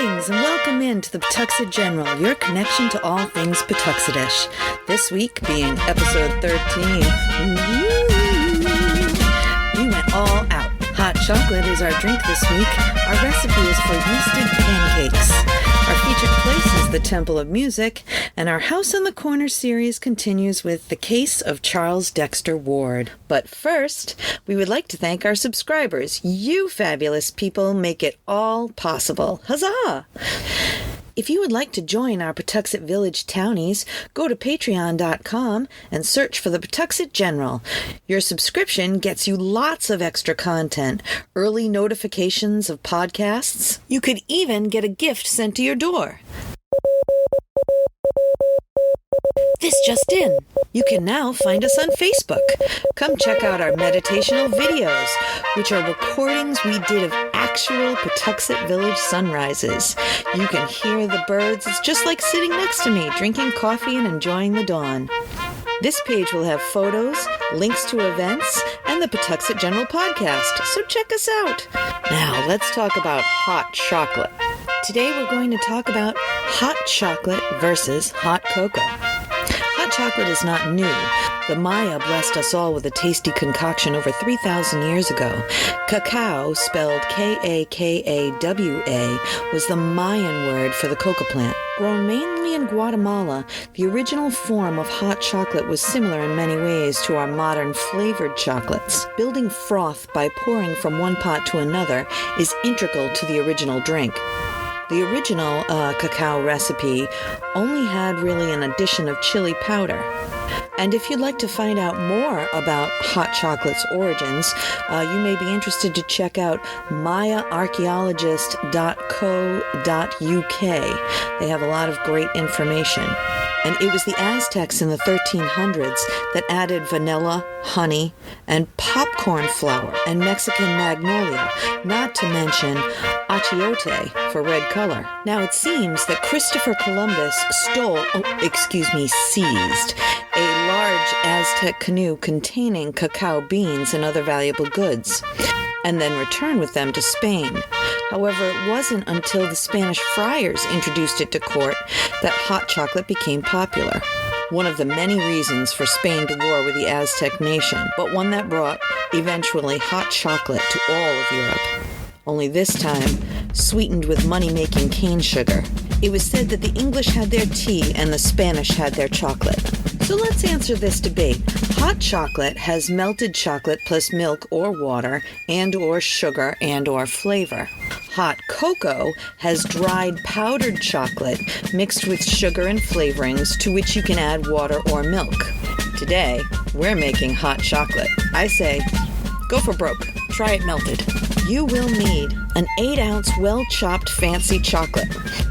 Greetings and welcome into the Pawtuxet General, your connection to all things Pawtuxetish. This week being episode 13. We went all out. Hot chocolate is our drink this week. Our recipe is for yeasted pancakes. Our featured place is the Temple of Music, and our House on the Corner series continues with the case of Charles Dexter Ward. But first, we would like to thank our subscribers. You fabulous people make it all possible. Huzzah! If you would like to join our Pawtuxet Village townies, go to patreon.com and search for the Pawtuxet General. Your subscription gets you lots of extra content, early notifications of podcasts. You could even get a gift sent to your door. This just in. You can now find us on Facebook. Come check out our meditational videos, which are recordings we did of actual Pawtuxet Village sunrises. You can hear the birds. It's just like sitting next to me, drinking coffee and enjoying the dawn. This page will have photos, links to events, and the Pawtuxet General podcast, so check us out. Now, let's talk about hot chocolate. Today we're going to talk about hot chocolate versus hot cocoa. Hot chocolate is not new. The Maya blessed us all with a tasty concoction over 3,000 years ago. Cacao, spelled K-A-K-A-W-A, was the Mayan word for the coca plant. Grown mainly in Guatemala, the original form of hot chocolate was similar in many ways to our modern flavored chocolates. Building froth by pouring from one pot to another is integral to the original drink. The original cacao recipe only had really an addition of chili powder. And if you'd like to find out more about hot chocolate's origins, you may be interested to check out mayaarchaeologist.co.uk. They have a lot of great information. And it was the Aztecs in the 1300s that added vanilla, honey, and popcorn flour and Mexican magnolia, not to mention achiote for red color. Now it seems that Christopher Columbus seized a large Aztec canoe containing cacao beans and other valuable goods, and then returned with them to Spain. However, it wasn't until the Spanish friars introduced it to court that hot chocolate became popular. One of the many reasons for Spain to war with the Aztec nation, but one that brought, eventually, hot chocolate to all of Europe. Only this time, sweetened with money-making cane sugar. It was said that the English had their tea and the Spanish had their chocolate. So let's answer this debate. Hot chocolate has melted chocolate plus milk or water and or sugar and or flavor. Hot cocoa has dried powdered chocolate mixed with sugar and flavorings to which you can add water or milk. Today, we're making hot chocolate. I say, go for broke. Try it melted. You will need an 8-ounce well-chopped fancy chocolate.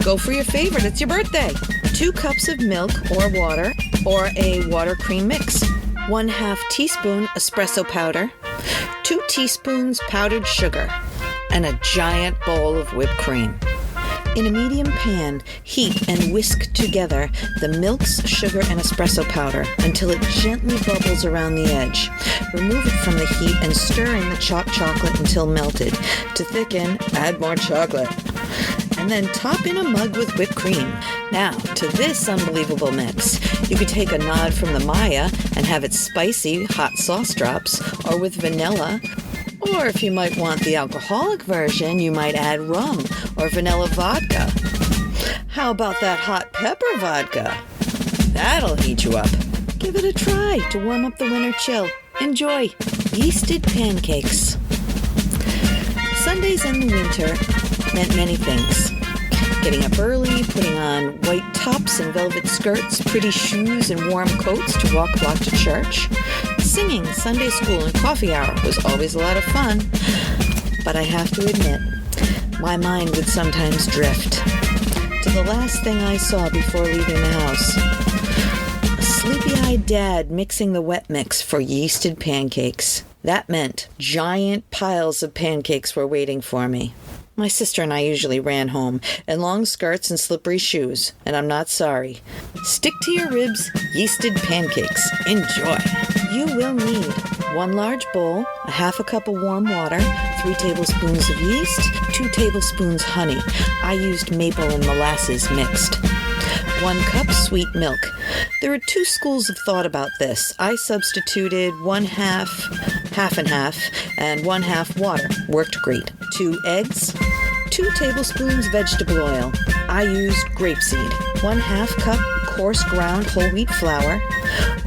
Go for your favorite. It's your birthday. 2 cups of milk or water or a water cream mix. 1/2 teaspoon espresso powder. 2 teaspoons powdered sugar. And a giant bowl of whipped cream. In a medium pan, heat and whisk together the milks, sugar, and espresso powder until it gently bubbles around the edge. Remove it from the heat and stir in the chopped chocolate until melted. To thicken, add more chocolate. And then top in a mug with whipped cream. Now, to this unbelievable mix, you could take a nod from the Maya and have it spicy, hot sauce drops, or with vanilla. Or if you might want the alcoholic version, you might add rum or vanilla vodka. How about that hot pepper vodka? That'll heat you up. Give it a try to warm up the winter chill. Enjoy yeasted pancakes. Sundays in the winter meant many things. Getting up early, putting on white tops and velvet skirts, pretty shoes and warm coats to walk block to church. Singing Sunday school and coffee hour was always a lot of fun. But I have to admit, my mind would sometimes drift to the last thing I saw before leaving the house. A sleepy-eyed dad mixing the wet mix for yeasted pancakes. That meant giant piles of pancakes were waiting for me. My sister and I usually ran home in long skirts and slippery shoes, and I'm not sorry. Stick to your ribs, yeasted pancakes. Enjoy. You will need 1 large bowl, a half a cup of warm water, 3 tablespoons of yeast, 2 tablespoons honey. I used maple and molasses mixed. 1 cup sweet milk. There are 2 schools of thought about this. I substituted 1/2, half and half, and 1/2 water. Worked great. 2 eggs, 2 tablespoons vegetable oil. I used grapeseed. 1/2 cup coarse ground whole wheat flour,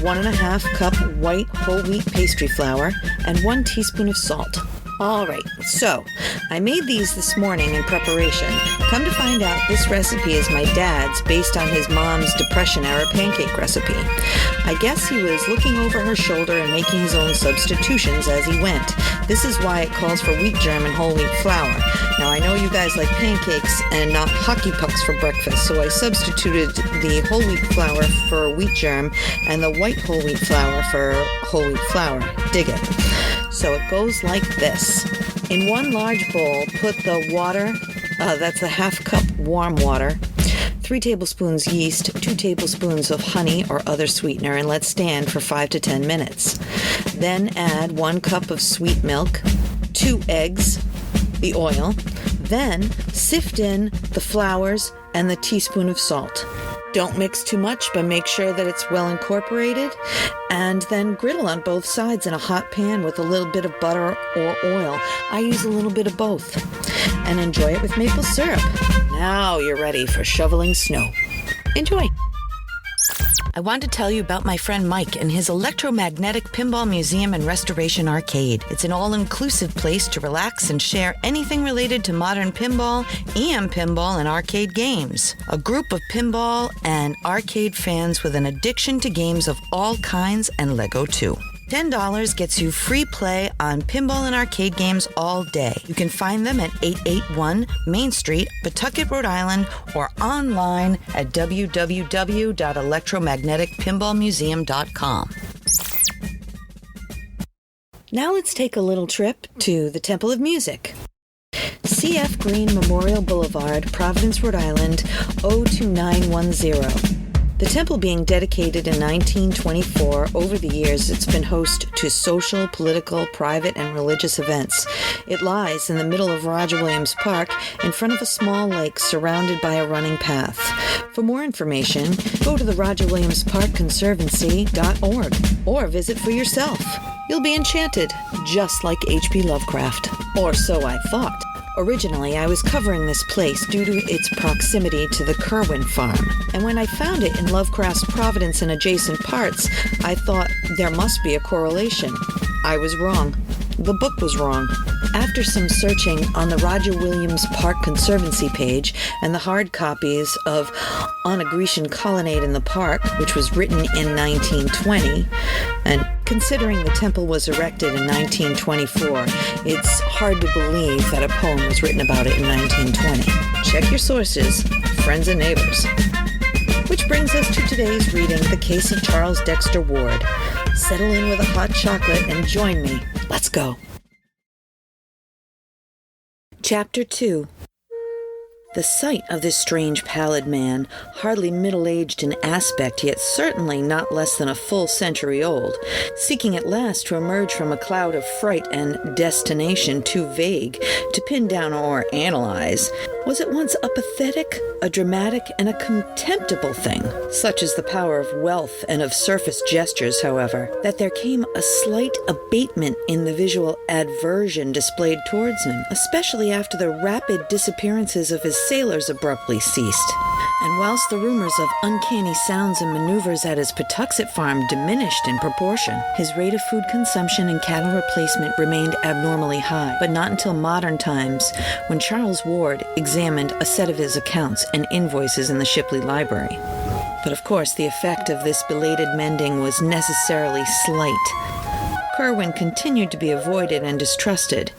1.5 cup white whole wheat pastry flour, and 1 teaspoon of salt. All right, so I made these this morning in preparation. Come to find out, this recipe is my dad's based on his mom's Depression-era pancake recipe. I guess he was looking over her shoulder and making his own substitutions as he went. This is why it calls for wheat germ and whole wheat flour. Now, I know you guys like pancakes and not hockey pucks for breakfast, so I substituted the whole wheat flour for wheat germ and the white whole wheat flour for whole wheat flour. Dig it. So it goes like this. In 1 large bowl, put the water, that's a half cup warm water, 3 tablespoons yeast, 2 tablespoons of honey or other sweetener, and let stand for 5 to 10 minutes. Then add 1 cup of sweet milk, 2 eggs, the oil. Then sift in the flours and the teaspoon of salt. Don't mix too much, but make sure that it's well incorporated. And then griddle on both sides in a hot pan with a little bit of butter or oil. I use a little bit of both. And enjoy it with maple syrup. Now you're ready for shoveling snow. Enjoy. I want to tell you about my friend Mike and his Electromagnetic Pinball Museum and Restoration Arcade. It's an all-inclusive place to relax and share anything related to modern pinball, EM pinball, and arcade games. A group of pinball and arcade fans with an addiction to games of all kinds and Lego too. $10 gets you free play on pinball and arcade games all day. You can find them at 881 Main Street, Pawtuxet, Rhode Island, or online at www.electromagneticpinballmuseum.com. Now let's take a little trip to the Temple of Music. C.F. Green Memorial Boulevard, Providence, Rhode Island, 02910. The temple being dedicated in 1924, over the years it's been host to social, political, private, and religious events. It lies in the middle of Roger Williams Park in front of a small lake surrounded by a running path. For more information, go to the Roger Williams Park Conservancy.org or visit for yourself. You'll be enchanted, just like H.P. Lovecraft. Or so I thought. Originally, I was covering this place due to its proximity to the Kerwin farm, and when I found it in Lovecraft's Providence and adjacent parts, I thought there must be a correlation. I was wrong. The book was wrong. After some searching on the Roger Williams Park Conservancy page and the hard copies of On a Grecian Colonnade in the Park, which was written in 1920, and considering the temple was erected in 1924, it's hard to believe that a poem was written about it in 1920. Check your sources, friends and neighbors. Which brings us to today's reading, The Case of Charles Dexter Ward. Settle in with a hot chocolate and join me. Let's go. Chapter 2. The sight of this strange pallid man, hardly middle-aged in aspect, yet certainly not less than a full century old, seeking at last to emerge from a cloud of fright and destination too vague to pin down or analyze, was at once a pathetic, a dramatic, and a contemptible thing. Such is the power of wealth and of surface gestures, however, that there came a slight abatement in the visual aversion displayed towards him, especially after the rapid disappearances of his sailors abruptly ceased. And whilst the rumors of uncanny sounds and maneuvers at his Pawtuxet farm diminished in proportion, his rate of food consumption and cattle replacement remained abnormally high, but not until modern times, when Charles Ward examined a set of his accounts and invoices in the Shipley Library. But of course, the effect of this belated mending was necessarily slight. Kerwin continued to be avoided and distrusted,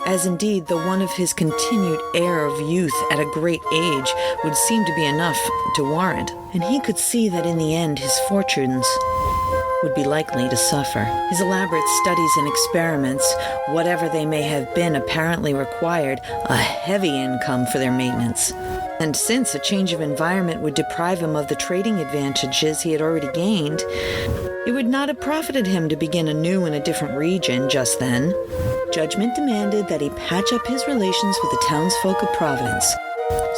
as indeed the one of his continued air of youth at a great age would seem to be enough to warrant. And he could see that in the end his fortunes would be likely to suffer. His elaborate studies and experiments, whatever they may have been, apparently required a heavy income for their maintenance. And since a change of environment would deprive him of the trading advantages he had already gained, it would not have profited him to begin anew in a different region just then. Judgment demanded that he patch up his relations with the townsfolk of Providence,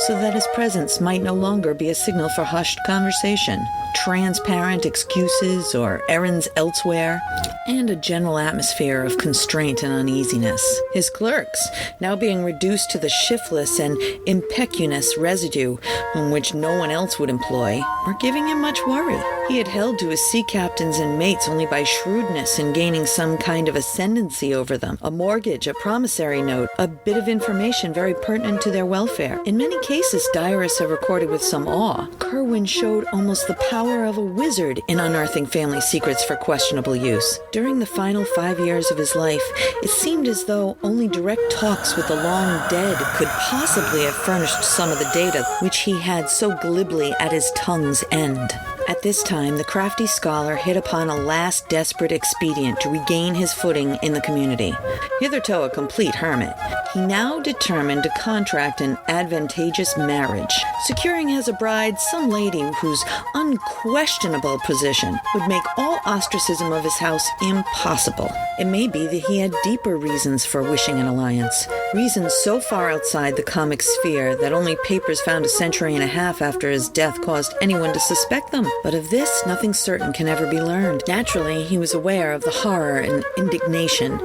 so that his presence might no longer be a signal for hushed conversation, transparent excuses or errands elsewhere, and a general atmosphere of constraint and uneasiness. His clerks, now being reduced to the shiftless and impecunious residue whom which no one else would employ, were giving him much worry. He had held to his sea captains and mates only by shrewdness in gaining some kind of ascendancy over them, a mortgage, a promissory note, a bit of information very pertinent to their welfare. In many cases, diarists have recorded with some awe, Kerwin showed almost the power of a wizard in unearthing family secrets for questionable use. During the final 5 years of his life, it seemed as though only direct talks with the long dead could possibly have furnished some of the data which he had so glibly at his tongue's end. At this time, the crafty scholar hit upon a last desperate expedient to regain his footing in the community. Hitherto a complete hermit, he now determined to contract an advantageous marriage, securing as a bride some lady whose unquestionable position would make all ostracism of his house impossible. It may be that he had deeper reasons for wishing an alliance, reasons so far outside the comic sphere that only papers found a century and a half after his death caused anyone to suspect them. But of this, nothing certain can ever be learned. Naturally, he was aware of the horror and indignation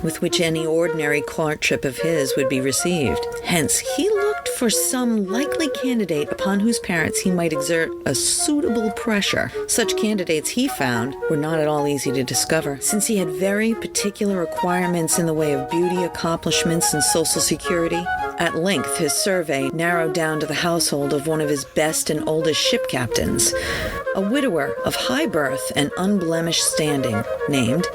with which any ordinary courtship of his would be received. Hence, he looked for some likely candidate upon whose parents he might exert a suitable pressure. Such candidates, he found, were not at all easy to discover, since he had very particular requirements in the way of beauty, accomplishments, and social security. At length, his survey narrowed down to the household of one of his best and oldest ship captains, a widower of high birth and unblemished standing, named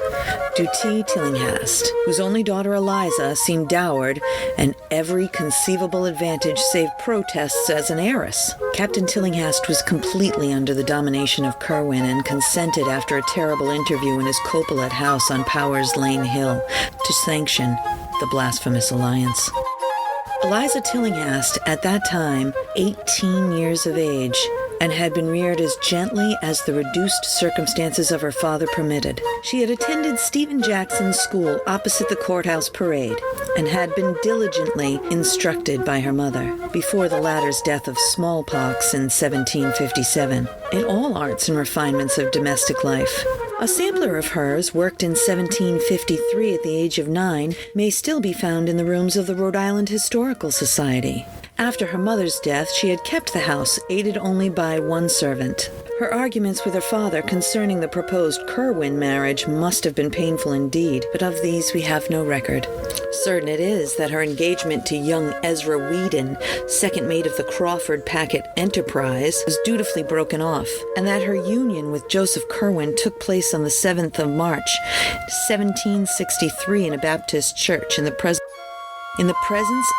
Dutee Tillinghast, whose only daughter Eliza seemed dowered and every conceivable advantage save protests as an heiress. Captain Tillinghast was completely under the domination of Kerwin and consented after a terrible interview in his Copelet house on Powers Lane Hill to sanction the blasphemous alliance. Eliza Tillinghast, at that time 18 years of age, and had been reared as gently as the reduced circumstances of her father permitted. She had attended Stephen Jackson's school opposite the courthouse parade, and had been diligently instructed by her mother, before the latter's death of smallpox in 1757, in all arts and refinements of domestic life. A sampler of hers, worked in 1753 at the age of 9, may still be found in the rooms of the Rhode Island Historical Society. After her mother's death, she had kept the house, aided only by one servant. Her arguments with her father concerning the proposed Kerwin marriage must have been painful indeed, but of these we have no record. Certain it is that her engagement to young Ezra Whedon, second mate of the Crawford Packet Enterprise, was dutifully broken off, and that her union with Joseph Kerwin took place on the 7th of March, 1763 in a Baptist church in the presence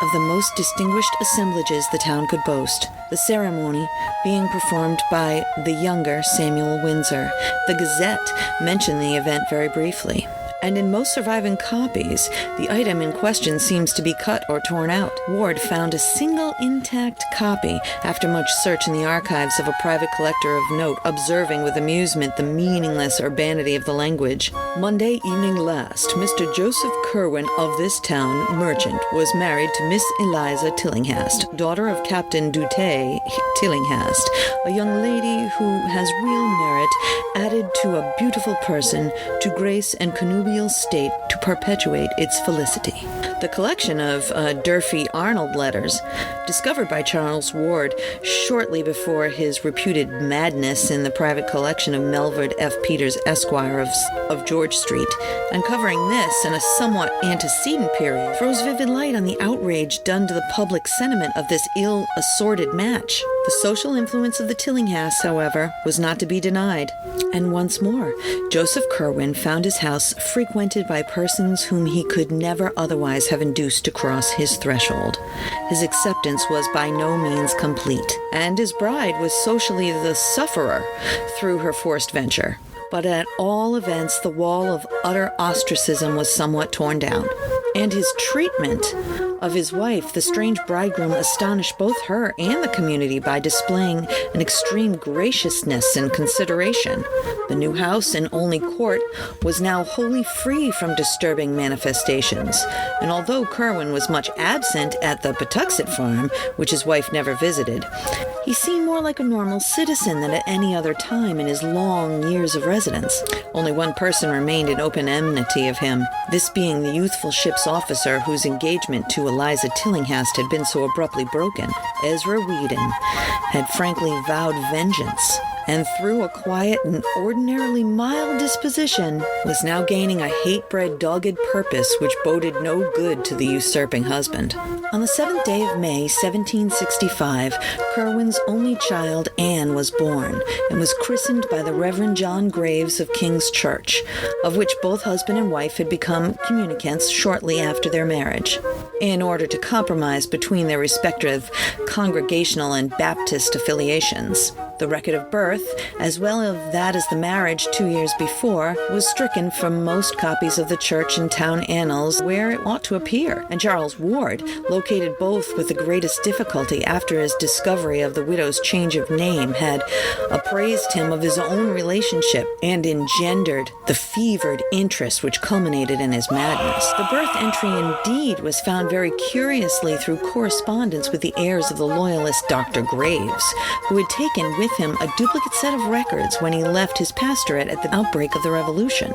of the most distinguished assemblages the town could boast, the ceremony being performed by the younger Samuel Windsor. The Gazette mentioned the event very briefly, and in most surviving copies, the item in question seems to be cut or torn out. Ward found a single intact copy after much search in the archives of a private collector of note, observing with amusement the meaningless urbanity of the language. Monday evening last, Mr. Joseph Kerwin of this town, merchant, was married to Miss Eliza Tillinghast, daughter of Captain Dutee Tillinghast, a young lady who has real merit added to a beautiful person, to grace and connubial state to perpetuate its felicity. The collection of Durfee Arnold letters, discovered by Charles Ward shortly before his reputed madness in the private collection of Melvard F. Peters, Esquire of George Street, and covering this in a somewhat antecedent period, throws vivid light on the outrage done to the public sentiment of this ill-assorted match. The social influence of the Tillinghasts, however, was not to be denied, and once more, Joseph Kerwin found his house frequented by persons whom he could never otherwise have induced to cross his threshold. His acceptance was by no means complete, and his bride was socially the sufferer through her forced venture. But at all events, the wall of utter ostracism was somewhat torn down. And his treatment of his wife, the strange bridegroom, astonished both her and the community by displaying an extreme graciousness and consideration. The new house in Olney Court was now wholly free from disturbing manifestations, and although Kerwin was much absent at the Pawtuxet farm, which his wife never visited, he seemed more like a normal citizen than at any other time in his long years of residence. Only one person remained in open enmity of him, this being the youthful ship's officer whose engagement to Eliza Tillinghast had been so abruptly broken. Ezra Whedon had frankly vowed vengeance, and through a quiet and ordinarily mild disposition, was now gaining a hate-bred, dogged purpose which boded no good to the usurping husband. On the 7th day of May, 1765, Kerwin's only child, Anne, was born, and was christened by the Reverend John Graves of King's Church, of which both husband and wife had become communicants shortly after their marriage, in order to compromise between their respective congregational and Baptist affiliations. The record of birth, as well as that as the marriage 2 years before, was stricken from most copies of the church and town annals where it ought to appear, and Charles Ward located both with the greatest difficulty after his discovery of the widow's change of name had apprised him of his own relationship and engendered the fevered interest which culminated in his madness. The birth entry indeed was found very curiously through correspondence with the heirs of the loyalist Dr. Graves, who had taken with him a duplicate set of records when he left his pastorate at the outbreak of the Revolution.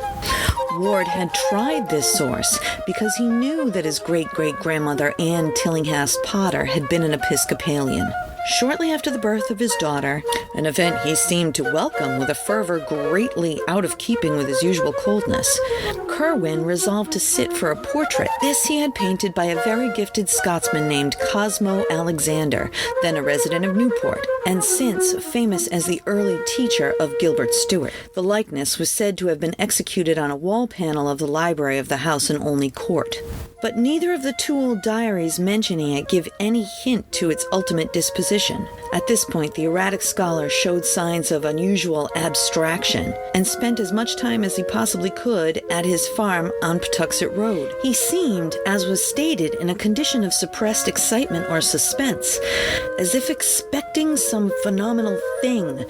Ward had tried this source because he knew that his great-great-grandmother Anne Tillinghast Potter had been an Episcopalian. Shortly after the birth of his daughter, an event he seemed to welcome with a fervor greatly out of keeping with his usual coldness, Kerwin resolved to sit for a portrait. This he had painted by a very gifted Scotsman named Cosmo Alexander, then a resident of Newport, and since famous as the early teacher of Gilbert Stuart. The likeness was said to have been executed on a wall panel of the library of the house in Olney Court. But neither of the two old diaries mentioning it give any hint to its ultimate disposition. At this point, the erratic scholar showed signs of unusual abstraction and spent as much time as he possibly could at his farm on Pawtuxet Road. He seemed, as was stated, in a condition of suppressed excitement or suspense, as if expecting some phenomenal thing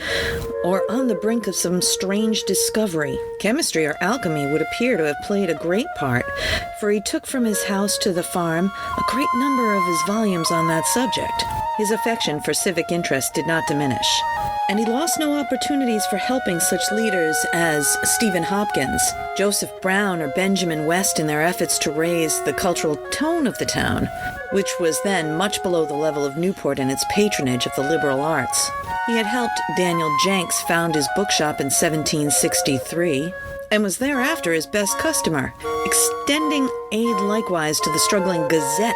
or on the brink of some strange discovery. Chemistry or alchemy would appear to have played a great part, for he took from his house to the farm a great number of his volumes on that subject. His affection for civic interest did not diminish, and he lost no opportunities for helping such leaders as Stephen Hopkins, Joseph Brown, or Benjamin West in their efforts to raise the cultural tone of the town, which was then much below the level of Newport in its patronage of the liberal arts. He had helped Daniel Jenks found his bookshop in 1763, and was thereafter his best customer, extending aid likewise to the struggling Gazette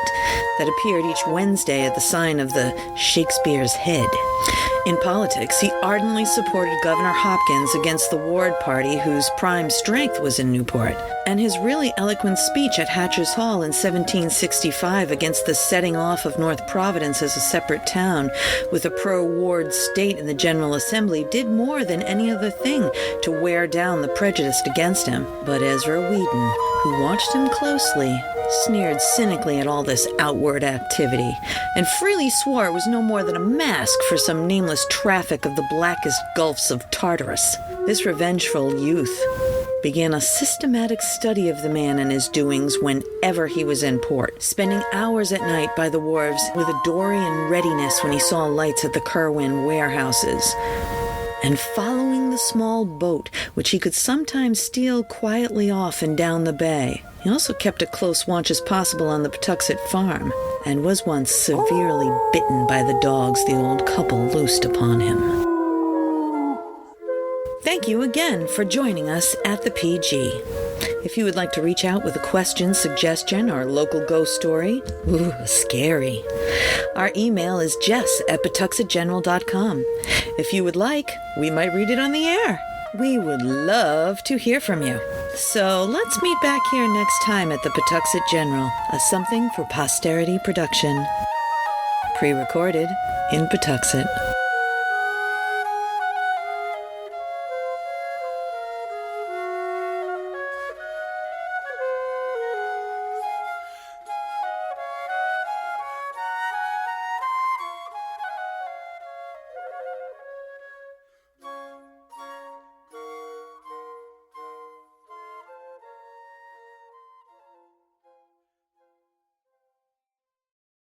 that appeared each Wednesday at the sign of the Shakespeare's Head. In politics, he ardently supported Governor Hopkins against the Ward Party, whose prime strength was in Newport, and his really eloquent speech at Hatcher's Hall in 1765 against the setting off of North Providence as a separate town with a pro-Ward state in the General Assembly did more than any other thing to wear down the prejudice against him. But Ezra Whedon, who watched him closely, sneered cynically at all this outward activity, and freely swore it was no more than a mask for some nameless traffic of the blackest gulfs of Tartarus. This revengeful youth began a systematic study of the man and his doings whenever he was in port, spending hours at night by the wharves with a dory in readiness when he saw lights at the Kerwin warehouses, and following the small boat, which he could sometimes steal quietly off and down the bay. He also kept a close watch as possible on the Pawtuxet farm, and was once severely bitten by the dogs the old couple loosed upon him. Thank you again for joining us at the PG. If you would like to reach out with a question, suggestion, or local ghost story, scary, our email is jess@pawtuxetgeneral.com. If you would like, we might read it on the air. We would love to hear from you. So let's meet back here next time at the Pawtuxet General, a Something for Posterity production. Pre-recorded in Pawtuxet.